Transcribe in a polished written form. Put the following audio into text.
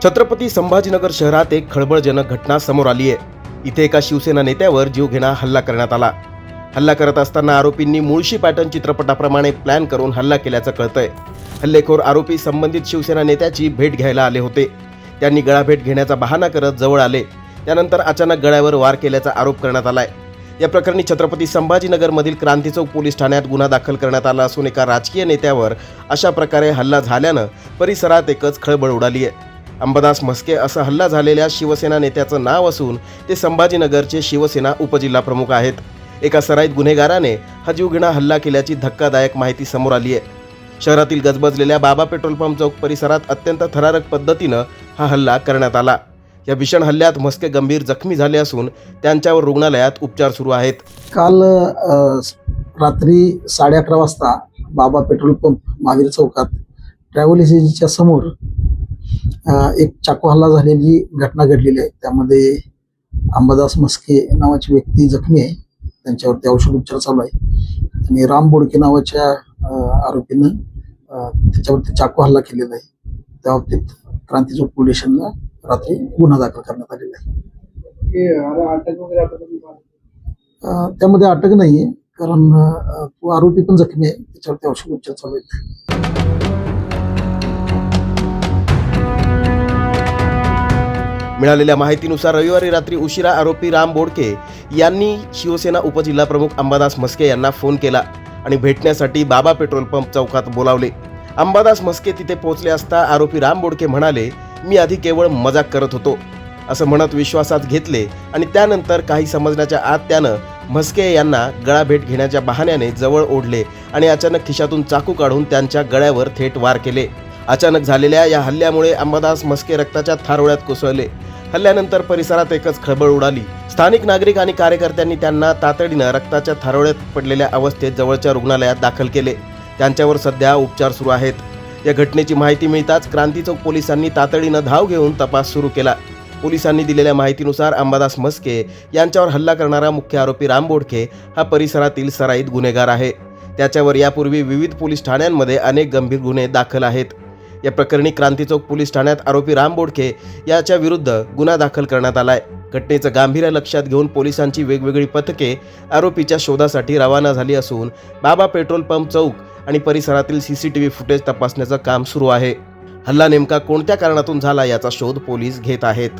छत्रपती संभाजीनगर शहरात एक खळबळजनक घटना समोर आली आहे. इथे एका शिवसेना नेत्यावर जीवघेणा हल्ला करण्यात आला. हल्ला करत असताना आरोपींनी मुळशी पॅटर्न चित्रपटाप्रमाणे प्लॅन करून हल्ला केल्याचं कळतंय. हल्लेखोर आरोपी संबंधित शिवसेना नेत्याची भेट घ्यायला आले होते. त्यांनी गळाभेट घेण्याचा बहाणा करत जवळ आले. त्यानंतर अचानक गळ्यावर वार केल्याचा आरोप करण्यात आलाय. या प्रकरणी छत्रपती संभाजीनगरमधील क्रांती चौक पोलीस ठाण्यात गुन्हा दाखल करण्यात आला असून एका राजकीय नेत्यावर अशा प्रकारे हल्ला झाल्यानं परिसरात एकच खळबळ उडाली आहे. अंबादास म्हस्के असं हल्ला झालेल्या शिवसेना नेत्याचं नाव असून ते संभाजीनगरचे शिवसेना उपजिल्हा प्रमुख आहेत. एका सराईत गुन्हेगाराने हा जीवघेणा हल्ला केल्याची धक्कादायक माहिती समोर आली आहे. शहरातील गजबजलेल्या बाबा पेट्रोल पंप चौक परिसरात अत्यंत थरारक पद्धतीनं हा हल्ला करण्यात आला. या भीषण हल्ल्यात म्हस्के गंभीर जखमी झाले असून त्यांच्यावर रुग्णालयात उपचार सुरू आहेत. काल रात्री 11:30 वाजता बाबा पेट्रोल पंप महावीर चौकात ट्रॅव्हल एजन्सीच्या समोर एक चाकू हल्ला झालेली घटना घडलेली आहे. त्यामध्ये अंबादास म्हस्के नावाची व्यक्ती जखमी आहे. त्यांच्यावरती औषध उपचार चालू आहे आणि राम बोडके नावाच्या आरोपीनं त्याच्यावरती चाकू हल्ला केलेला आहे. त्या बाबतीत क्रांती चौक पोलीस स्टेशनला रात्री गुन्हा दाखल करण्यात आलेला आहे. त्यामध्ये अटक नाहीये, कारण तो आरोपी पण जखमी आहे. त्याच्यावरती औषध उपचार चालू आहेत. मिळालेल्या माहितीनुसार रविवारी रात्री उशिरा आरोपी राम बोडके यांनी शिवसेना उपजिल्हा प्रमुख अंबादास म्हस्के यांना फोन केला आणि भेटण्यासाठी बाबा पेट्रोल पंप चौकात बोलावले. अंबादास म्हस्के तिथे पोहोचले असता आरोपी राम बोडके म्हणाले, मी आधी केवळ मजाक करत होतो असं म्हणत विश्वासात घेतले आणि त्यानंतर काही समजण्याच्या आत त्यानं म्हस्के यांना गळाभेट घेण्याच्या बहाण्याने जवळ ओढले आणि अचानक खिशातून चाकू काढून त्यांच्या गळ्यावर थेट वार केले. अचानक झालेल्या या हल्ल्यामुळे अंबादास म्हस्के रक्ताच्या थारोळ्यात कोसळले. हल्ल्यानंतर परिसरात एकच खळबळ उडाली. स्थानिक नागरिक आणि कार्यकर्त्यांनी त्यांना तातडीनं रक्ताच्या थारोळ्यात पडलेल्या अवस्थेत जवळच्या रुग्णालयात दाखल केले. त्यांच्यावर सध्या उपचार सुरू आहेत. या घटनेची माहिती मिळताच क्रांती चौक पोलिसांनी तातडीनं धाव घेऊन तपास सुरू केला. पोलिसांनी दिलेल्या माहितीनुसार अंबादास म्हस्के यांच्यावर हल्ला करणारा मुख्य आरोपी राम बोडके हा परिसरातील सराईत गुन्हेगार आहे. त्याच्यावर यापूर्वी विविध पोलीस ठाण्यांमध्ये अनेक गंभीर गुन्हे दाखल आहेत. या प्रकरणी क्रांती चौक पोलीस ठाण्यात आरोपी राम बोडके याच्या विरुद्ध गुन्हा दाखल करण्यात आलाय. घटनेचं गांभीर्य लक्षात घेऊन पोलिसांची वेगवेगळी पथके आरोपीच्या शोधासाठी रवाना झाली असून बाबा पेट्रोल पंप चौक आणि परिसरातील CCTV फुटेज तपासण्याचं काम सुरू आहे. हल्ला नेमका कोणत्या कारणातून झाला याचा शोध पोलीस घेत आहेत.